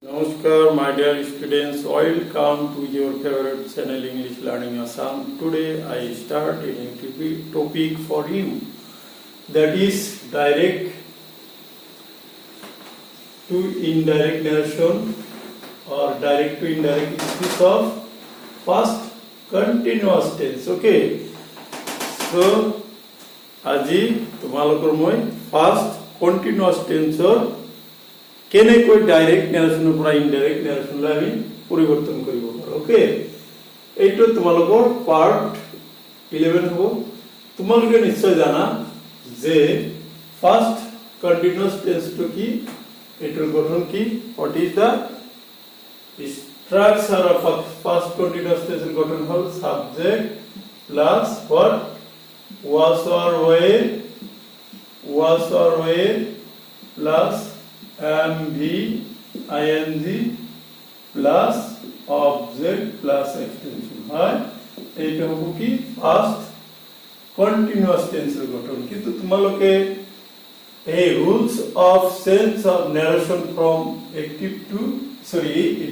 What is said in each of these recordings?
Namaskar, my dear students. Welcome to your favorite channel English Learning Assam. Today I start a new topic for you, that is direct to indirect narration or direct to indirect speech of past continuous tense. Okay. So, আজি তোমালোকৰ মই past continuous tense কেনেকৈ direct নেৰেশ্যনৰ পৰা indirect নেৰেশ্যনলৈ আমি পৰিৱৰ্তন কৰিব পাৰোঁ। ওকে, এইটো তোমালোকৰ পাৰ্ট 11 হ'ব। তোমালোকে নিশ্চয় জানা যে ফাৰ্স্ট কন্টিনিউয়াস টেন্সটো কি, এটাৰ গঠন কি, what is the structure of first continuous টেন্সৰ গঠন হ'ল subject plus what was or were plus MV ing plus object plus extension হয়। এইটা হ'ব কি ফার্স্ট কন্টিনিউয়াস টেন্সের গঠন। কিন্তু তোমালোকে এই rules of change of narration from active to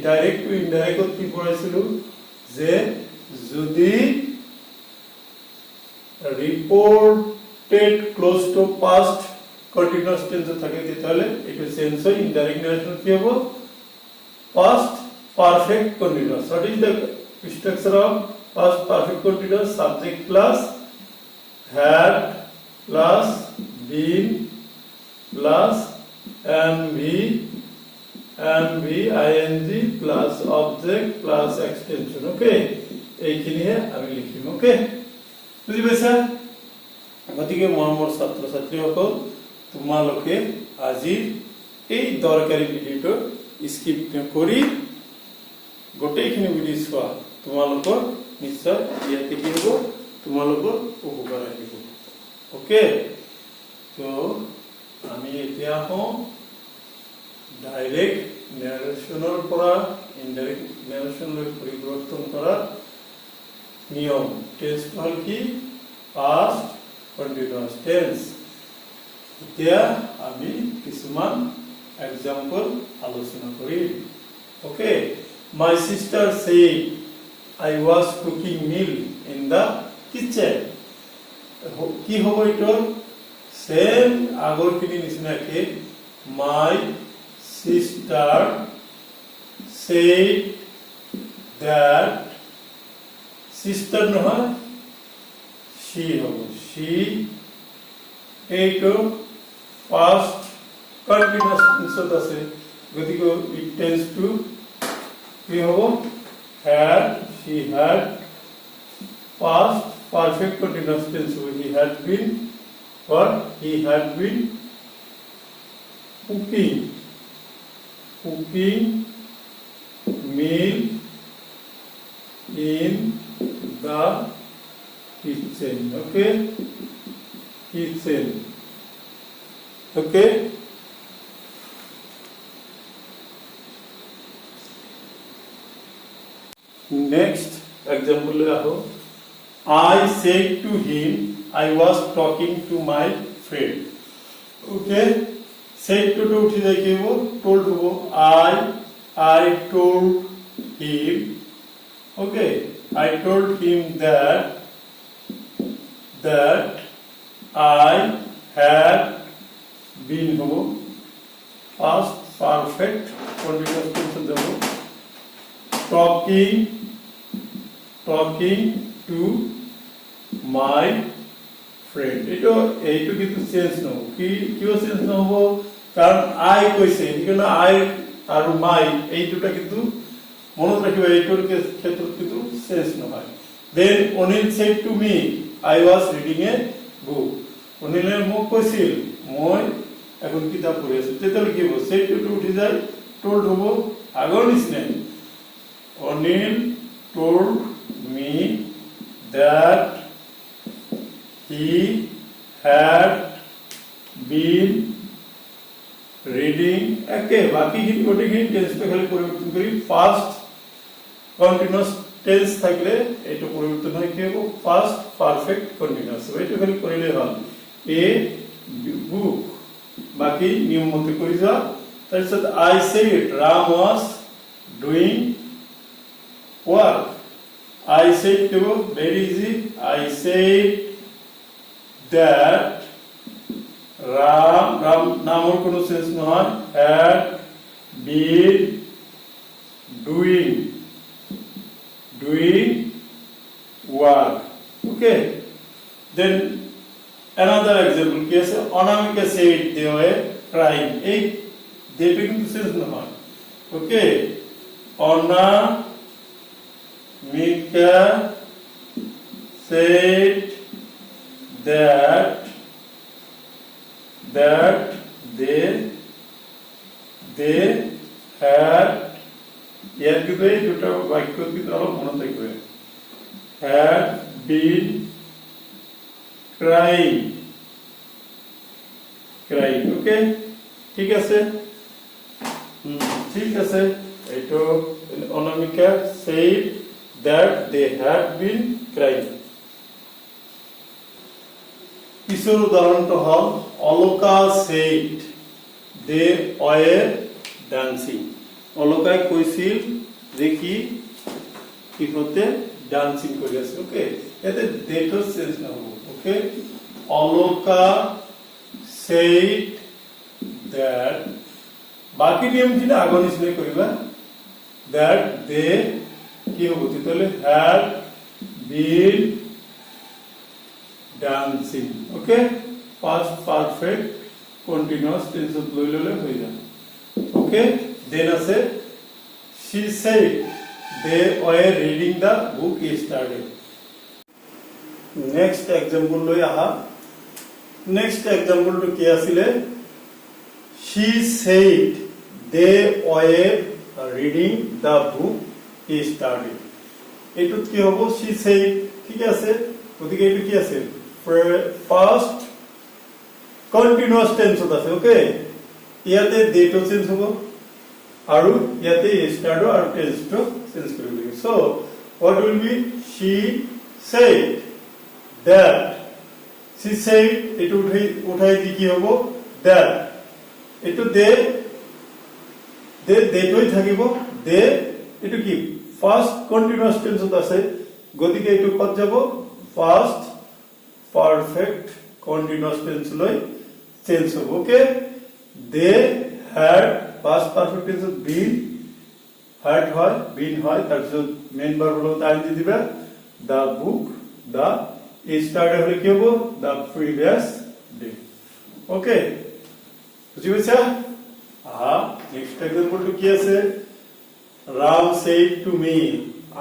direct to indirect কি পড়াইছিল যে যদি reported close to past continuous tense থাকে তাহলে এটা চেঞ্জ হয় ইনডাইরেক্ট নারেশন কি হবে past perfect continuous। what is the structure of past perfect continuous? subject plus had plus been plus mv ing plus object plus extension। ওকে, এইখিনি আমি লিখিম। ওকে, বুঝি পাইছা? গতিকে মৰমৰ ছাত্ৰ ছাত্ৰীসকল, তোমালোকে আজি এই দৰকাৰী ভিডিঅটো স্কিপ কৰি গোটেইখিনি ভিডিঅ চোৱা, তোমালোকৰ নিশ্চয় ইয়াতে কি হ'ব, তোমালোকৰ উপকাৰ আহিব। ওকে, তো আমি এতিয়া হওঁ ডাইৰেক্ট নেৰেশ্যনৰ পৰা ইনডাইৰেক্ট নেৰেশ্যনলৈ পৰিৱৰ্তন কৰা নিয়ম। টেন্স হ'ল কি past continuous tense। এতিয়া আমি কিছুমান এক্সাম্পল আলোচনা কৰিম। ওকে, my sister said I was cooking meal in the kitchen। কি হ'ব এইটো সেম আগৰখিনি নিচিনাকে my sister said that sister নহয় she হব, she এইটো past continuous tense আছে, গতিকে it tends to কি হব had, she had। past perfect continuous tense he had been cooking meal in the kitchen। okay, kitchen। okay, next example aho I said to him I was talking to my friend। okay, said to উঠি যায় কি হবো, told হবো I told him। okay, I told him that I had been হবো past perfect continuous tense দেবো talking to my friend। এইটো কিন্তু change নহব। কিয় চেঞ্জ নহব, কারণ I কৈছে, এখানে I আৰু my এই দুটা কিন্তু মনত ৰাখিবা, এইটোৰ ক্ষেত্ৰত কিন্তু চেঞ্জ নহয়। then Onil said to me I was reading a book। অনিলে মোক কৈছিল মই এখন কিতাপ পঢ়ি আছো, তেতিয়াহ'লে কি হ'ব, said to উঠি যায়, told হ'ব আগৰ নিচিনাই। Onil told me that he had been reading। একে বাকিখিনি গোটেইখিনি টেন্সটো খালি পৰিৱৰ্তন কৰি ফাৰ্স্ট কন্টিনিউয়াস টেন্স থাকলে এইটো পৰিৱৰ্তন হয় কি হ'ব ফাৰ্স্ট পারফেক্ট কন্টিনিউয়াস। এইটো খালি কৰিলে হ'ল এ বুক, বাকি নিয়ম মতে কৰি যোৱা তাৰপিছত I said Ram was doing work. I said to very easy. I said that Ram নামৰ কোনো সেন্স নহয় had been doing work. Okay. Then another example কি আছে অনামিকা said they were crying. এই যেটা কিন্তু সেন্স নহয়. Okay. Anamika said that they had ইয়ার কিন্তু এই দুটো বাক্য কিন্তু আরো মনে থাকবে had been crying. Okay, ঠিক আছে ঠিক আছে এইটো অনামিকা said that they had been crying. পিছৰ উদাহৰণটো হ'ল Alka said they were dancing. অলকাই কৈছিল যে কি ইহঁতে ডান্সিং কৰি আছে. ওকে, এতে ডেটৰ চেঞ্জ নহব. ওকে, অলকা said that বাকি নিয়মখিনি আগৰ নিচিনাই কৰিবা. that they কি হ'ব তেতিয়াহ'লে had been dancing. Okay, past perfect continuous tense লৈ ললে হৈ যায়. Okay, then আছে she said they were reading the book yesterday. Next example লৈ আহা. Next example to কি আছিলে she said they were reading the book yesterday. এটো কি হ'ব she said ঠিক আছে গতিকে এটো কি আছে past continuous tense আছে. ওকে, ইয়াতে date চেঞ্জ হ'ব আৰু ইয়াতে yesterday আৰু tense to চেঞ্জ কৰিব লাগিব. So what will be she said that she said এটো উঠাই দি কি হ'ব that এটো they হৈ থাকিব they এটো কি ফার্স্ট কন্টিনিউয়াস টেন্সত আছে গতিকে এটো কত যাব ফার্স্ট পারফেক্ট কন্টিনিউয়াস টেন্স লৈ চেঞ্জ হ'ব. ওকে, they had past perfect tense been had হয় been হয় তাৰপিছত মেইন ভার্ব লগত আই দি দিবা the book the yesterday হলে কি হ'ব the previous day. ওকে, বুঝি পাইছা? নেক্সট এক্সাম্পল টু কি আছে Ram said to me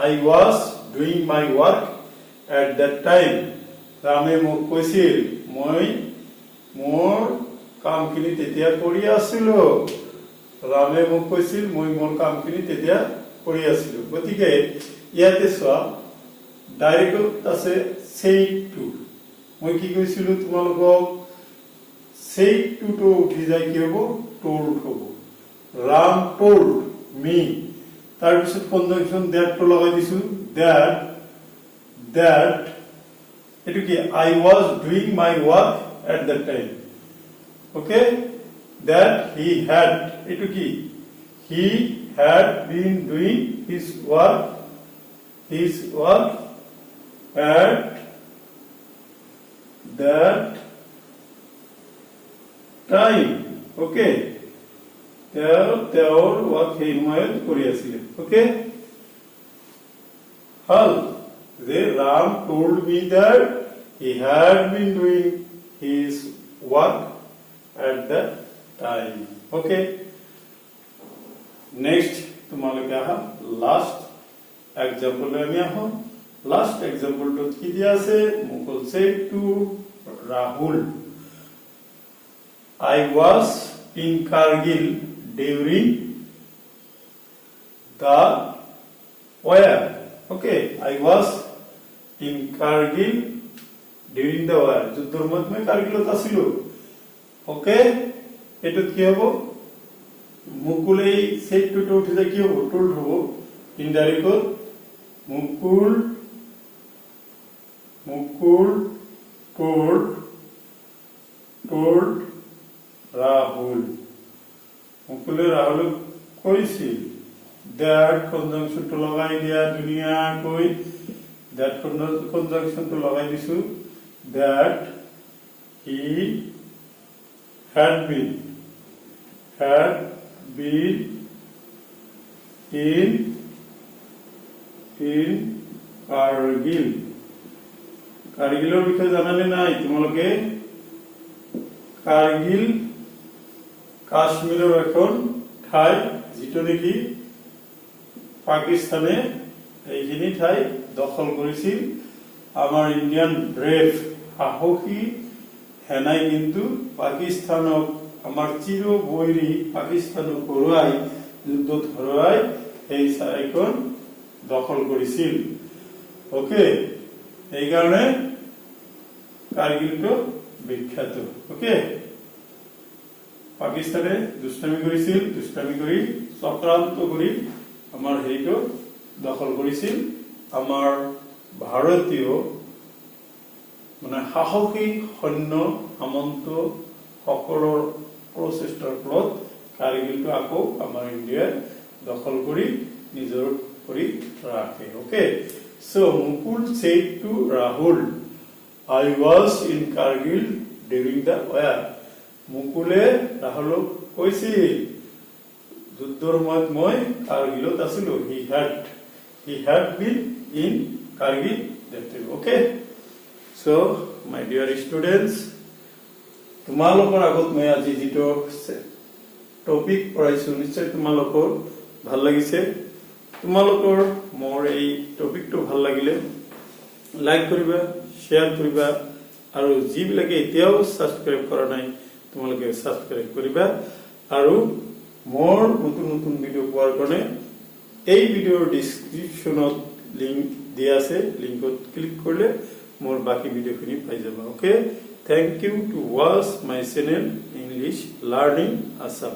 I was doing my work at that time. Rame মোক কৈছিল মই মোৰ কামখিনি তেতিয়া কৰি আছিলো. Rame মোক কৈছিল মই মোৰ কামখিনি তেতিয়া কৰি আছিলো. গতিকে ইয়াতে চোৱা ডাইৰেক্ট আছে said to. মই কি কৈছিলো তোমালোকক said to তো উঠি যায় কি হ'ব told হ'ব. Ram told me তাৰপিছত কনজাংশন that to লগাই দিছো that এটো কি I was doing my work at that time. Okay, that he had এটো কি he had been doing his work at that time. Okay, তেওঁৰ work সেই সময়ত কৰি আছিল. Okay, hal the Ram told me that he had been doing his work at that time. Okay, next তোমালোকে আহা last example আমি আহো. Last example তো কি দিয়া আছে মুকুল said to Rahul I was in Kargil during the war. Okay, I was in Kargil during the war. যুদ্ধৰ মধ্যে মই কাৰ্গিলত আছিলো. ওকে, এটুত কি হ'ব মুকুলেই said to উঠি যায় কি হ'ব told হ'ব. ইনডাইৰেক্ট মুকুল told Rahul. মুকুলে ৰাহুলক কৈছিল that conjunctionটো লগাই দিয়া ধুনীয়াকৈ that conjunctionটো লগাই দিছো that he had been in Kargil কার্গিলৰ বিষয়ে জানানে নাই তোমালোকে কার্গিল কাশ্মীৰৰ এখন ঠাই যেটো নেকি পাকিস্তানে এইখিনি ঠাই দখল কৰিছিল আমাৰ ইন্ডিয়ান ব্রেভ সাহসী সেনাই কিন্তু পাকিস্তানক আমাৰ চিৰ বৈৰী পাকিস্তানক হৰুৱাই যুদ্ধত হৰুৱাই এই ঠাইখন দখল কৰিছিল ওকে এই কারণে কার্গিলটো বিখ্যাত ওকে পাকিস্তানে দুষ্টামি কৰিছিল দুষ্টামি কৰি চক্ৰান্ত কৰি আমাৰ হেৰিটো দখল কৰিছিল আমাৰ ভাৰতীয় মানে সাহসী সৈন্য সামন্ত সকলৰ প্ৰচেষ্টাৰ ফলত কাৰ্গিলটো আকৌ আমাৰ ইণ্ডিয়াই দখল কৰি নিজৰ কৰি ৰাখে ওকে so Mukul said to Rahul I was in Kargil during the war মুকুলে ৰাহুলক কৈছিল যুদ্ধৰ সময়ত মই কাৰ্গিলত আছিলো he had been in Kargil that time okay so my dear students তোমালোকৰ আগত মই আজি যেটো টপিক পঢ়াইছো নিশ্চয় তোমালোকৰ ভাল লাগিছে তোমালোকৰ মোৰ এই টপিকটো ভাল লাগিলে লাইক কৰিবা শেয়াৰ কৰিবা আৰু যিবিলাকে এতিয়াও সাবস্ক্ৰাইব কৰা নাই তোমালোকে সাবস্ক্ৰাইব কৰিবা আৰু মোৰ নতুন নতুন ভিডিও পোৱাৰ কাৰণে এই ভিডিওৰ ডেসক্ৰিপচনত লিংক দিয়া আছে লিংকত ক্লিক কৰিলে মোৰ বাকি ভিডিওখিনি পাই যাবা okay thank you to watch my channel English learning Assam